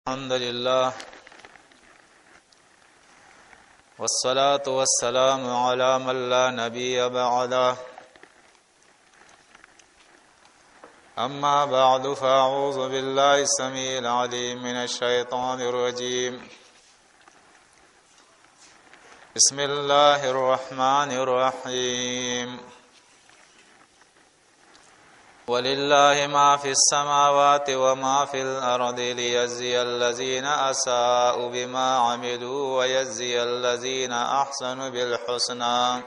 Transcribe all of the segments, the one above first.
الحمد لله والصلاة والسلام على من لا نبي بعده أما بعد فأعوذ بالله السميع العليم من الشيطان الرجيم بسم الله الرحمن الرحيم ولله ما في السماوات وما في الأرض ليجزي الذين أساءوا بما عملوا ويجزي الذين أحسنوا بالحسنى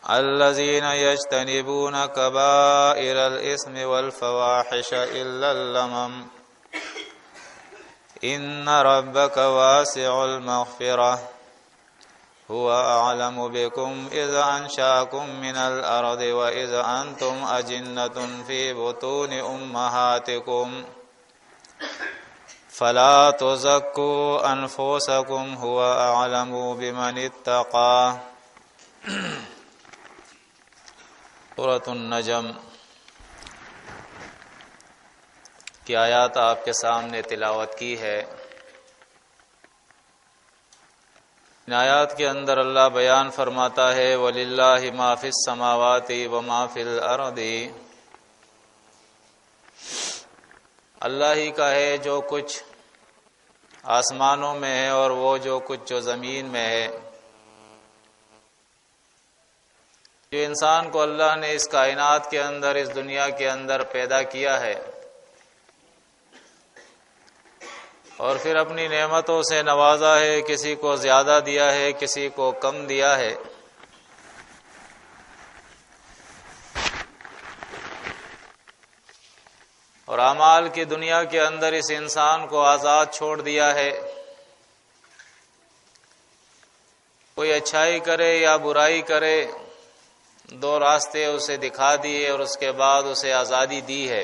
الذين يجتنبون كبائر الإثم والفواحش إلا اللمم إن ربك واسع المغفرة هو أعلم بكم إذا أنشأكم من الأرض وإذا أنتم أجنة في بطون أمهاتكم فلا تزكوا أنفسكم هو أعلم بمن اتقى. سورۃ النجم کی آیات آپ کے سامنے تلاوت کی ہے. ان آیات کے اندر اللہ بیان فرماتا ہے وَلِلَّهِ مَا فِي السَّمَاوَاتِ وَمَا فِي الْأَرْضِ، اللہ ہی کا ہے جو کچھ آسمانوں میں ہے اور وہ جو کچھ جو زمین میں ہے. جو انسان کو اللہ نے اس کائنات کے اندر، اس دنیا کے اندر پیدا کیا ہے اور پھر اپنی نعمتوں سے نوازا ہے، کسی کو زیادہ دیا ہے، کسی کو کم دیا ہے. اور اعمال کی دنیا کے اندر اس انسان کو آزاد چھوڑ دیا ہے. کوئی اچھائی کرے یا برائی کرے، دو راستے اسے دکھا دیے اور اس کے بعد اسے آزادی دی ہے.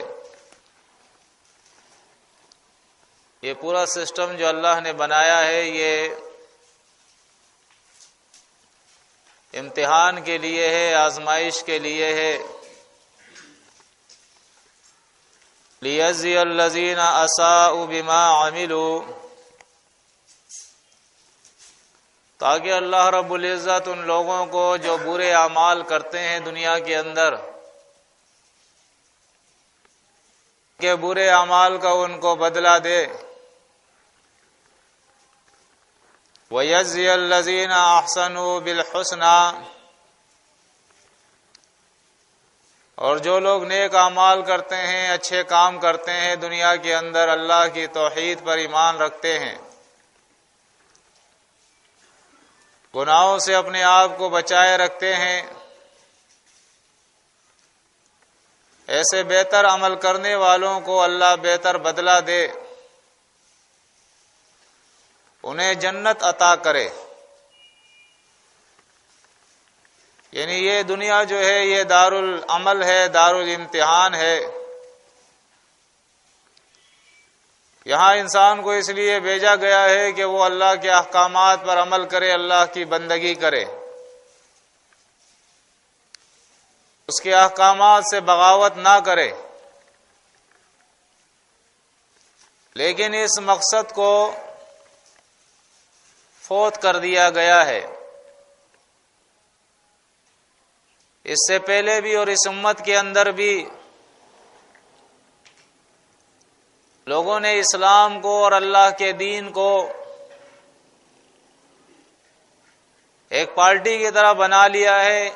یہ پورا سسٹم جو اللہ نے بنایا ہے یہ امتحان کے لیے ہے، آزمائش کے لیے ہے. لِيَجْزِيَ الَّذِينَ أَسَاءُوا بِمَا عَمِلُوا، تاکہ اللہ رب العزت ان لوگوں کو جو برے اعمال کرتے ہیں دنیا کے اندر، کہ برے اعمال کا ان کو بدلہ دے. وَيَجْزِيَ الَّذِينَ أَحْسَنُوا بِالْحُسْنَى، اور جو لوگ نیک اعمال کرتے ہیں، اچھے کام کرتے ہیں دنیا کے اندر، اللہ کی توحید پر ایمان رکھتے ہیں، گناہوں سے اپنے آپ کو بچائے رکھتے ہیں، ایسے بہتر عمل کرنے والوں کو اللہ بہتر بدلہ دے، انہیں جنت عطا کرے. یعنی یہ دنیا جو ہے یہ دار العمل ہے، دار الامتحان ہے. یہاں انسان کو اس لیے بھیجا گیا ہے کہ وہ اللہ کے احکامات پر عمل کرے، اللہ کی بندگی کرے، اس کے احکامات سے بغاوت نہ کرے. لیکن اس مقصد کو فوت کر دیا گیا ہے. اس سے پہلے بھی اور اس امت کے اندر بھی لوگوں نے اسلام کو اور اللہ کے دین کو ایک پارٹی کی طرح بنا لیا ہے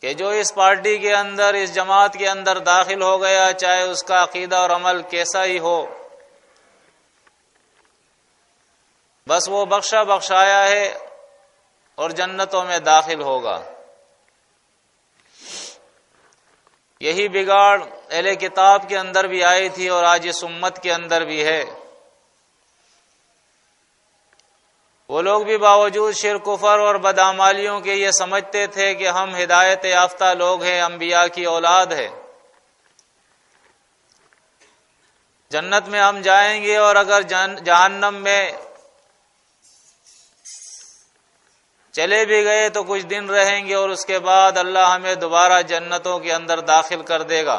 کہ جو اس پارٹی کے اندر، اس جماعت کے اندر داخل ہو گیا، چاہے اس کا عقیدہ اور عمل کیسا ہی ہو، بس وہ بخشا بخشایا ہے اور جنتوں میں داخل ہوگا. یہی بگاڑ اہل کتاب کے اندر بھی آئی تھی اور آج اس امت کے اندر بھی ہے. وہ لوگ بھی باوجود شرک، کفر اور بدعمالیوں کے یہ سمجھتے تھے کہ ہم ہدایت یافتہ لوگ ہیں، انبیاء کی اولاد ہے، جنت میں ہم جائیں گے، اور اگر جہنم میں چلے بھی گئے تو کچھ دن رہیں گے اور اس کے بعد اللہ ہمیں دوبارہ جنتوں کے اندر داخل کر دے گا.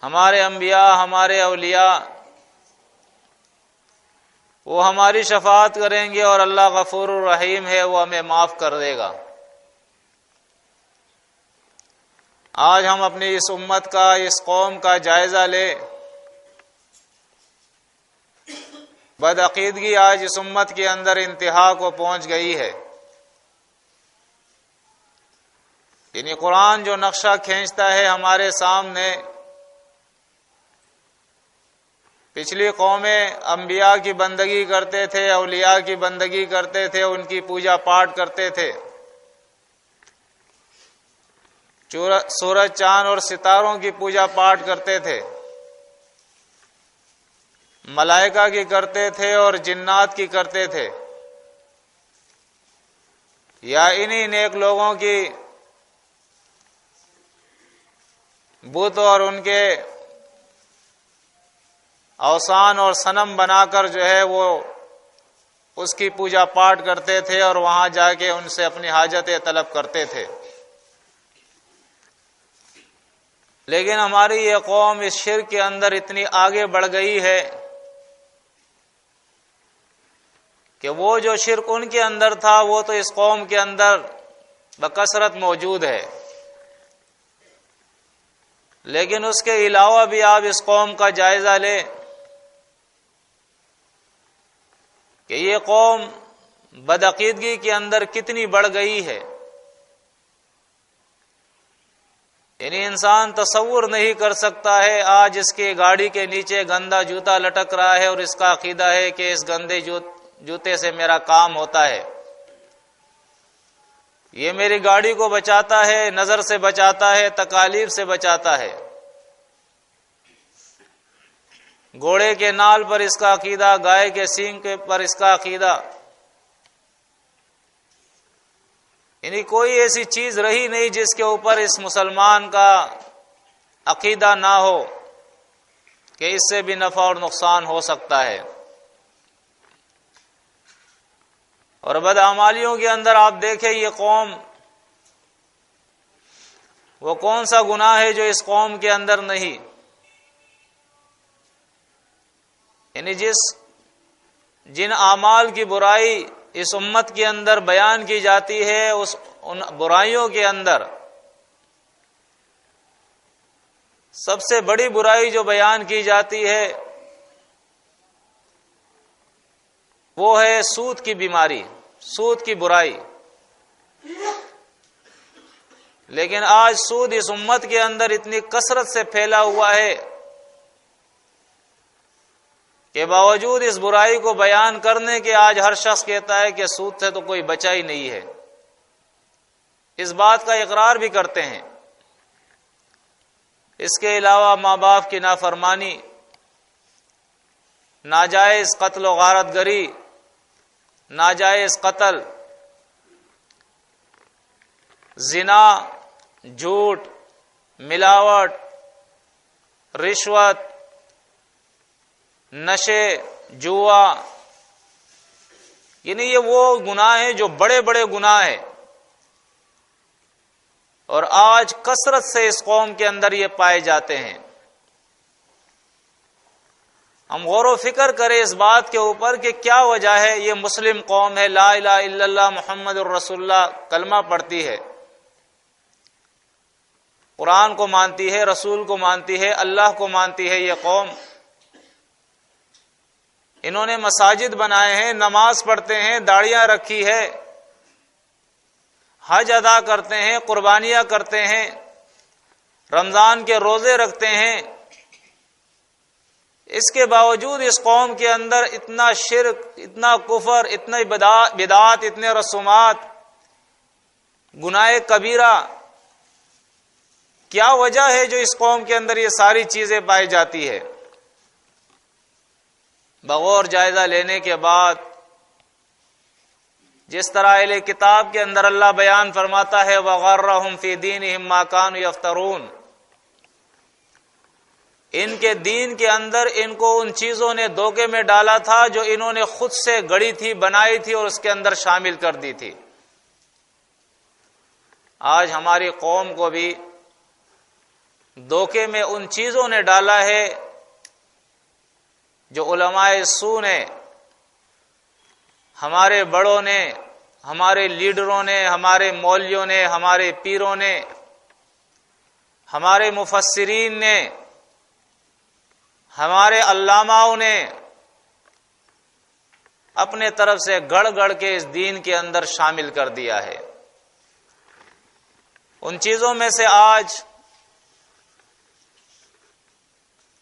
ہمارے انبیاء، ہمارے اولیاء، وہ ہماری شفاعت کریں گے اور اللہ غفور الرحیم ہے، وہ ہمیں معاف کر دے گا۔ آج ہم اپنی اس امت کا، اس قوم کا جائزہ لیں۔ بدعقیدگی آج اس امت کے اندر انتہا کو پہنچ گئی ہے۔ یعنی قرآن جو نقشہ کھینچتا ہے ہمارے سامنے، پچھلی قومیں انبیاء کی بندگی کرتے تھے، اولیاء کی بندگی کرتے تھے، ان کی پوجا پاٹ کرتے تھے، سورج چاند اور ستاروں کی پوجا پاٹ کرتے تھے، ملائکہ کی کرتے تھے اور جنات کی کرتے تھے، یا انہی نیک لوگوں کی بت اور ان کے اوثان اور صنم بنا کر جو ہے وہ اس کی پوجا پاٹ کرتے تھے اور وہاں جا کے ان سے اپنی حاجتیں طلب کرتے تھے۔ لیکن ہماری یہ قوم اس شرک کے اندر اتنی آگے بڑھ گئی ہے کہ وہ جو شرک ان کے اندر تھا وہ تو اس قوم کے اندر بکثرت موجود ہے، لیکن اس کے علاوہ بھی آپ اس قوم کا جائزہ لیں کہ یہ قوم بدعقیدگی کے اندر کتنی بڑھ گئی ہے۔ یعنی انسان تصور نہیں کر سکتا ہے، آج اس کی گاڑی کے نیچے گندا جوتا لٹک رہا ہے اور اس کا عقیدہ ہے کہ اس گندے جوتے سے میرا کام ہوتا ہے، یہ میری گاڑی کو بچاتا ہے، نظر سے بچاتا ہے، تکالیف سے بچاتا ہے۔ گھوڑے کے نال پر اس کا عقیدہ، گائے کے سینگ پر اس کا عقیدہ، یعنی کوئی ایسی چیز رہی نہیں جس کے اوپر اس مسلمان کا عقیدہ نہ ہو کہ اس سے بھی نفع اور نقصان ہو سکتا ہے۔ اور بدعمالیوں کے اندر آپ دیکھیں یہ قوم، وہ کون سا گناہ ہے جو اس قوم کے اندر نہیں؟ یعنی جن اعمال کی برائی اس امت کے اندر بیان کی جاتی ہے، ان برائیوں کے اندر سب سے بڑی برائی جو بیان کی جاتی ہے وہ ہے سود کی بیماری، سود کی برائی۔ لیکن آج سود اس امت کے اندر اتنی کثرت سے پھیلا ہوا ہے کہ باوجود اس برائی کو بیان کرنے کے آج ہر شخص کہتا ہے کہ سود سے تو کوئی بچا ہی نہیں ہے، اس بات کا اقرار بھی کرتے ہیں۔ اس کے علاوہ ماں باپ کی نافرمانی، ناجائز قتل و غارت گری، ناجائز قتل، زنا، جھوٹ، ملاوٹ، رشوت، نشے، جوا، یعنی یہ وہ گناہ ہیں جو بڑے بڑے گناہ ہیں، اور آج کثرت سے اس قوم کے اندر یہ پائے جاتے ہیں۔ ہم غور و فکر کریں اس بات کے اوپر کہ کیا وجہ ہے۔ یہ مسلم قوم ہے، لا الہ الا اللہ محمد الرسول اللہ کلمہ پڑھتی ہے، قرآن کو مانتی ہے، رسول کو مانتی ہے، اللہ کو مانتی ہے۔ یہ قوم، انہوں نے مساجد بنائے ہیں، نماز پڑھتے ہیں، داڑیاں رکھی ہے، حج ادا کرتے ہیں، قربانیاں کرتے ہیں، رمضان کے روزے رکھتے ہیں۔ اس کے باوجود اس قوم کے اندر اتنا شرک، اتنا کفر، اتنی بدعات، اتنے رسومات، گناہ کبیرہ، کیا وجہ ہے جو اس قوم کے اندر یہ ساری چیزیں پائی جاتی ہے؟ بغور جائزہ لینے کے بعد جس طرح اہل کتاب کے اندر اللہ بیان فرماتا ہے وَغَرَّهُمْ فِي دِينِهِمْ مَا كَانُوا يَفْتَرُونَ، ان کے دین کے اندر ان کو ان چیزوں نے دھوکے میں ڈالا تھا جو انہوں نے خود سے گڑی تھی، بنائی تھی اور اس کے اندر شامل کر دی تھی۔ آج ہماری قوم کو بھی دھوکے میں ان چیزوں نے ڈالا ہے جو علماء سو نے، ہمارے بڑوں نے، ہمارے لیڈروں نے، ہمارے مولویوں نے، ہمارے پیروں نے، ہمارے مفسرین نے، ہمارے علاماؤں نے اپنے طرف سے گڑھ گڑھ کے اس دین کے اندر شامل کر دیا ہے۔ ان چیزوں میں سے آج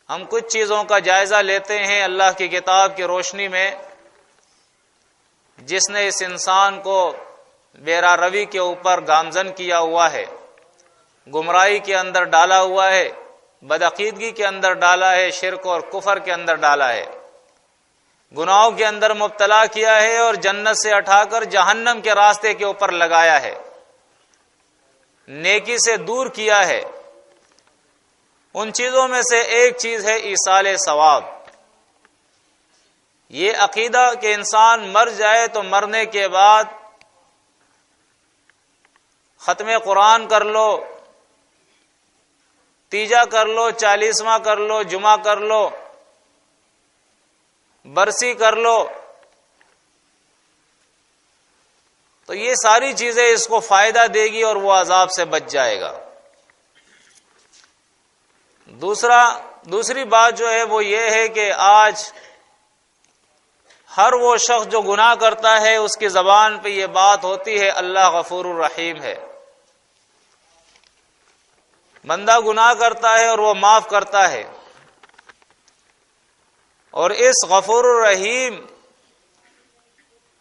ہم کچھ چیزوں کا جائزہ لیتے ہیں اللہ کی کتاب کی روشنی میں، جس نے اس انسان کو بے راہ روی کے اوپر گامزن کیا ہوا ہے، گمراہی کے اندر ڈالا ہوا ہے، بدعقیدگی کے اندر ڈالا ہے، شرک اور کفر کے اندر ڈالا ہے، گناہوں کے اندر مبتلا کیا ہے اور جنت سے اٹھا کر جہنم کے راستے کے اوپر لگایا ہے، نیکی سے دور کیا ہے۔ ان چیزوں میں سے ایک چیز ہے ایصال ثواب۔ یہ عقیدہ کہ انسان مر جائے تو مرنے کے بعد ختم قرآن کر لو، تیجا کر لو، 40واں کر لو، جمعہ کر لو، برسی کر لو، تو یہ ساری چیزیں اس کو فائدہ دے گی اور وہ عذاب سے بچ جائے گا۔ دوسری بات جو ہے وہ یہ ہے کہ آج ہر وہ شخص جو گناہ کرتا ہے اس کی زبان پہ یہ بات ہوتی ہے اللہ غفور الرحیم ہے۔ بندہ گناہ کرتا ہے اور وہ معاف کرتا ہے، اور اس غفور الرحیم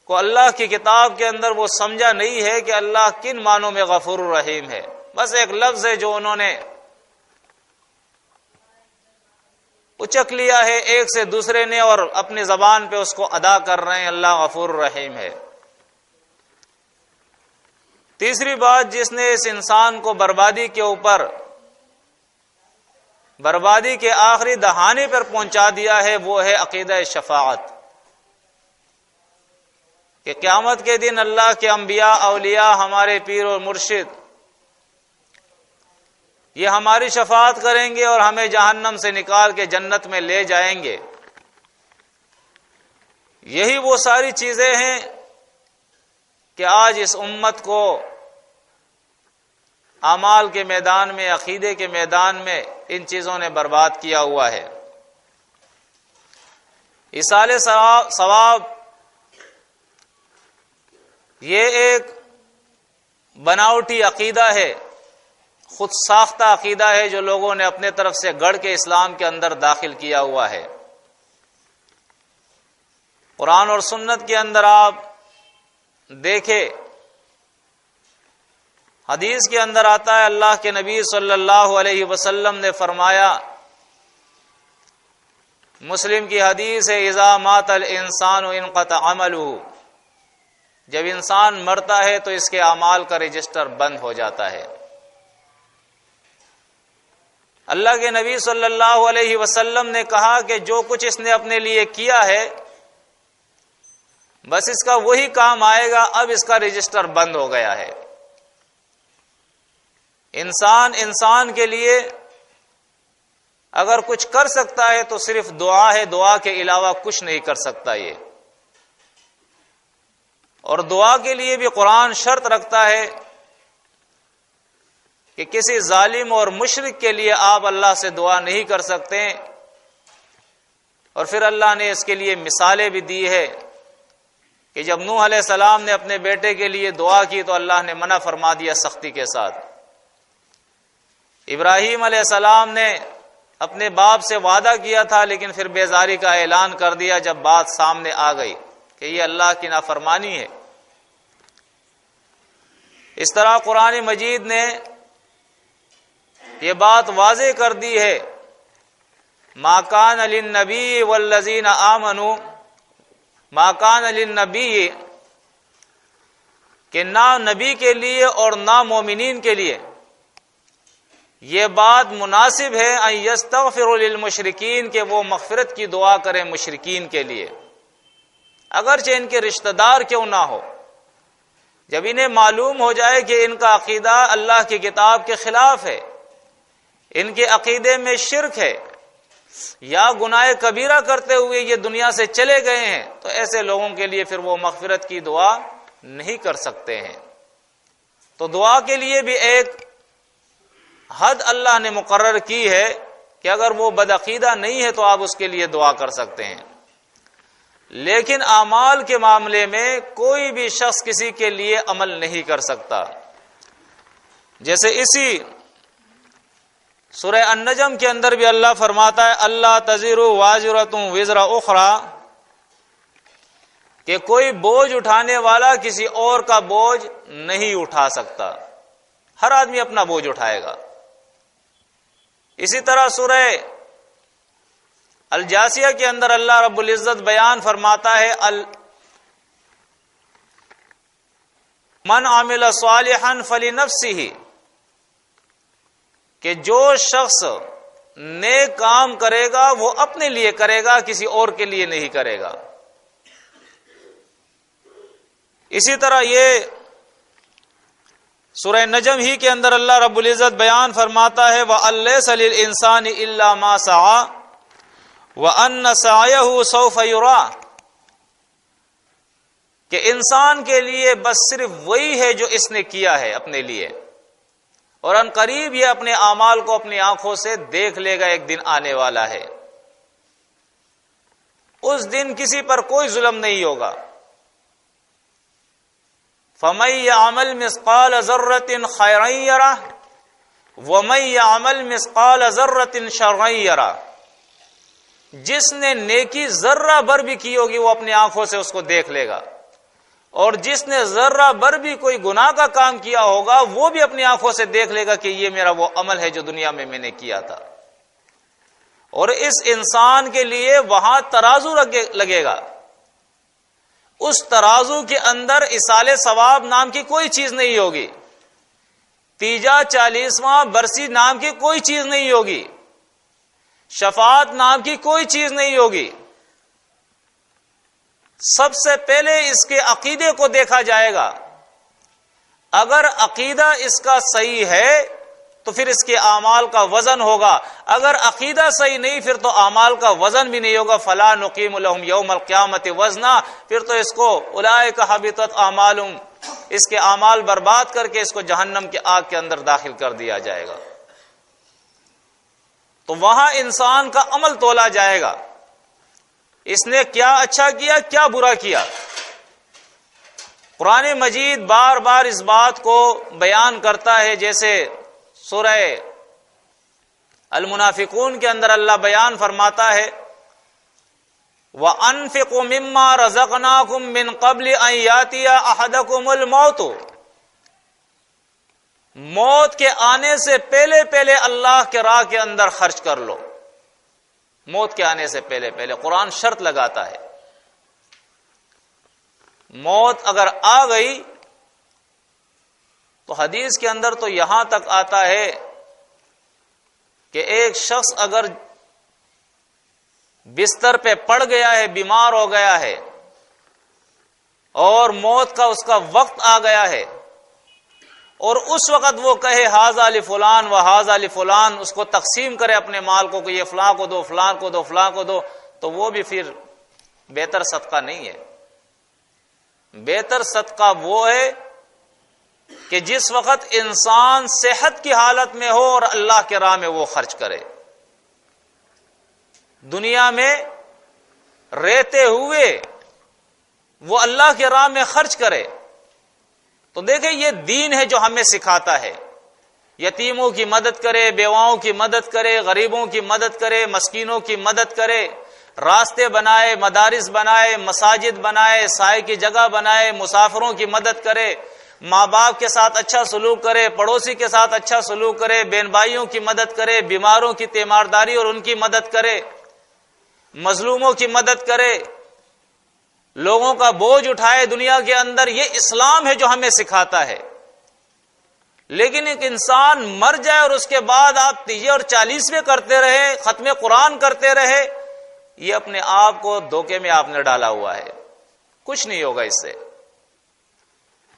کو اللہ کی کتاب کے اندر وہ سمجھا نہیں ہے کہ اللہ کن معنوں میں غفور الرحیم ہے۔ بس ایک لفظ ہے جو انہوں نے اچک لیا ہے ایک سے دوسرے نے اور اپنی زبان پہ اس کو ادا کر رہے ہیں، اللہ غفور الرحیم ہے۔ تیسری بات جس نے اس انسان کو بربادی کے اوپر، بربادی کے آخری دہانے پر پہنچا دیا ہے، وہ ہے عقیدہ شفاعت، کہ قیامت کے دن اللہ کے انبیاء، اولیاء، ہمارے پیر اور مرشد یہ ہماری شفاعت کریں گے اور ہمیں جہنم سے نکال کے جنت میں لے جائیں گے۔ یہی وہ ساری چیزیں ہیں کہ آج اس امت کو اعمال کے میدان میں، عقیدے کے میدان میں ان چیزوں نے برباد کیا ہوا ہے۔ ایصال ثواب یہ ایک بناوٹی عقیدہ ہے، خود ساختہ عقیدہ ہے جو لوگوں نے اپنے طرف سے گڑھ کے اسلام کے اندر داخل کیا ہوا ہے۔ قرآن اور سنت کے اندر آپ دیکھیں، حدیث کے اندر آتا ہے اللہ کے نبی صلی اللہ علیہ وسلم نے فرمایا، مسلم کی حدیث ہے، اذا مات الانسان انقطع عملہ، جب انسان مرتا ہے تو اس کے اعمال کا رجسٹر بند ہو جاتا ہے۔ اللہ کے نبی صلی اللہ علیہ وسلم نے کہا کہ جو کچھ اس نے اپنے لیے کیا ہے بس اس کا وہی کام آئے گا، اب اس کا رجسٹر بند ہو گیا ہے۔ انسان کے لیے اگر کچھ کر سکتا ہے تو صرف دعا ہے، دعا کے علاوہ کچھ نہیں کر سکتا یہ۔ اور دعا کے لیے بھی قرآن شرط رکھتا ہے کہ کسی ظالم اور مشرک کے لیے آپ اللہ سے دعا نہیں کر سکتے، اور پھر اللہ نے اس کے لیے مثالیں بھی دی ہے کہ جب نوح علیہ السلام نے اپنے بیٹے کے لیے دعا کی تو اللہ نے منع فرما دیا سختی کے ساتھ۔ ابراہیم علیہ السلام نے اپنے باپ سے وعدہ کیا تھا لیکن پھر بیزاری کا اعلان کر دیا جب بات سامنے آ گئی کہ یہ اللہ کی نافرمانی ہے۔ اس طرح قرآن مجید نے یہ بات واضح کر دی ہے، ما کان للنبی والذین آمنوا، ما کان للنبی، کہ نہ نبی کے لیے اور نہ مومنین کے لیے یہ بات مناسب ہے ان یستغفروا للمشرکین، کہ وہ مغفرت کی دعا کریں مشرکین کے لیے، اگرچہ ان کے رشتہ دار کیوں نہ ہو۔ جب انہیں معلوم ہو جائے کہ ان کا عقیدہ اللہ کی کتاب کے خلاف ہے، ان کے عقیدے میں شرک ہے یا گناہ کبیرہ کرتے ہوئے یہ دنیا سے چلے گئے ہیں، تو ایسے لوگوں کے لیے پھر وہ مغفرت کی دعا نہیں کر سکتے ہیں۔ تو دعا کے لیے بھی ایک حد اللہ نے مقرر کی ہے کہ اگر وہ بدعقیدہ نہیں ہے تو آپ اس کے لیے دعا کر سکتے ہیں، لیکن اعمال کے معاملے میں کوئی بھی شخص کسی کے لیے عمل نہیں کر سکتا۔ جیسے اسی سورہ النجم کے اندر بھی اللہ فرماتا ہے اللہ تزر وازرۃ وزر اخری، کہ کوئی بوجھ اٹھانے والا کسی اور کا بوجھ نہیں اٹھا سکتا، ہر آدمی اپنا بوجھ اٹھائے گا۔ اسی طرح سورہ الجاسیہ کے اندر اللہ رب العزت بیان فرماتا ہے من عمل صالحا فلنفسہ، کہ جو شخص نیک کام کرے گا وہ اپنے لیے کرے گا، کسی اور کے لیے نہیں کرے گا۔ اسی طرح یہ سورہ نجم ہی کے اندر اللہ رب العزت بیان فرماتا ہے وَأَلَّيْسَ لِلْإِنسَانِ إِلَّا مَا سَعَى وَأَنَّ سَعْيَهُ سَوْفَ يُرَى، کہ انسان کے لیے بس صرف وہی ہے جو اس نے کیا ہے اپنے لیے، اور ان قریب یہ اپنے اعمال کو اپنی آنکھوں سے دیکھ لے گا، ایک دن آنے والا ہے، اس دن کسی پر کوئی ظلم نہیں ہوگا۔ فَمَن يَعْمَلْ مِثْقَالَ ذَرَّةٍ خَيْرًا يَرَهُ وَمَن يَعْمَلْ مِثْقَالَ ذَرَّةٍ شَرًّا يَرَهُ، جس نے نیکی ذرہ بھر بھی کی ہوگی وہ اپنی آنکھوں سے اس کو دیکھ لے گا، اور جس نے ذرہ بھر بھی کوئی گناہ کا کام کیا ہوگا وہ بھی اپنی آنکھوں سے دیکھ لے گا کہ یہ میرا وہ عمل ہے جو دنیا میں نے کیا تھا۔ اور اس انسان کے لیے وہاں ترازو لگے گا، اس ترازو کے اندر اصال ثواب نام کی کوئی چیز نہیں ہوگی، تیجا 40واں برسی نام کی کوئی چیز نہیں ہوگی، شفاعت نام کی کوئی چیز نہیں ہوگی۔ سب سے پہلے اس کے عقیدے کو دیکھا جائے گا، اگر عقیدہ اس کا صحیح ہے تو پھر اس کے اعمال کا وزن ہوگا، اگر عقیدہ صحیح نہیں پھر تو اعمال کا وزن بھی نہیں ہوگا۔ فلا نقیم لهم یوم القیامت وزنا، پھر تو اس کو اولئک حبطت اعمالهم، اس کے اعمال برباد کر کے اس کو جہنم کی آگ کے اندر داخل کر دیا جائے گا۔ تو وہاں انسان کا عمل تولا جائے گا، اس نے کیا اچھا کیا کیا برا کیا۔ قرآن مجید بار بار اس بات کو بیان کرتا ہے، جیسے سورہ المنافقون کے اندر اللہ بیان فرماتا ہے وَأَنفِقُوا مِمَّا رَزَقْنَاكُم مِّن قَبْلِ أَن يَأْتِيَ أَحَدَكُمُ الْمَوْتُ، موت کے آنے سے پہلے پہلے اللہ کے راہ کے اندر خرچ کر لو، موت کے آنے سے پہلے پہلے۔ قرآن شرط لگاتا ہے، موت اگر آ گئی تو حدیث کے اندر تو یہاں تک آتا ہے کہ ایک شخص اگر بستر پہ پڑ گیا ہے، بیمار ہو گیا ہے، اور موت کا اس کا وقت آ گیا ہے، اور اس وقت وہ کہے ھذا لفلان و ھذا لفلان، اس کو تقسیم کرے اپنے مال کو کہ یہ فلاں کو دو، فلاں کو دو، فلاں کو دو، تو وہ بھی پھر بہتر صدقہ نہیں ہے۔ بہتر صدقہ وہ ہے کہ جس وقت انسان صحت کی حالت میں ہو اور اللہ کے راہ میں وہ خرچ کرے۔ دنیا میں رہتے ہوئے وہ اللہ کے راہ میں خرچ کرے۔ تو دیکھیں یہ دین ہے جو ہمیں سکھاتا ہے، یتیموں کی مدد کرے، بیواؤں کی مدد کرے، غریبوں کی مدد کرے، مسکینوں کی مدد کرے، راستے بنائے، مدارس بنائے، مساجد بنائے، سائے کی جگہ بنائے، مسافروں کی مدد کرے، ماں باپ کے ساتھ اچھا سلوک کرے، پڑوسی کے ساتھ اچھا سلوک کرے، بہن بھائیوں کی مدد کرے، بیماروں کی تیمارداری اور ان کی مدد کرے، مظلوموں کی مدد کرے، لوگوں کا بوجھ اٹھائے دنیا کے اندر۔ یہ اسلام ہے جو ہمیں سکھاتا ہے۔ لیکن ایک انسان مر جائے اور اس کے بعد آپ 30 اور 40ویں کرتے رہے، ختم قرآن کرتے رہے، یہ اپنے آپ کو دھوکے میں آپ نے ڈالا ہوا ہے، کچھ نہیں ہوگا اس سے۔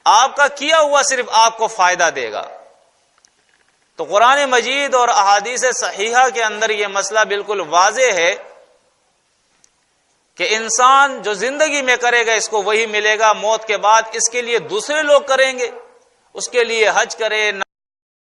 آپ کا کیا ہوا صرف آپ کو فائدہ دے گا۔ تو قرآن مجید اور احادیث صحیحہ کے اندر یہ مسئلہ بالکل واضح ہے کہ انسان جو زندگی میں کرے گا اس کو وہی ملے گا، موت کے بعد اس کے لیے دوسرے لوگ کریں گے، اس کے لیے حج کرے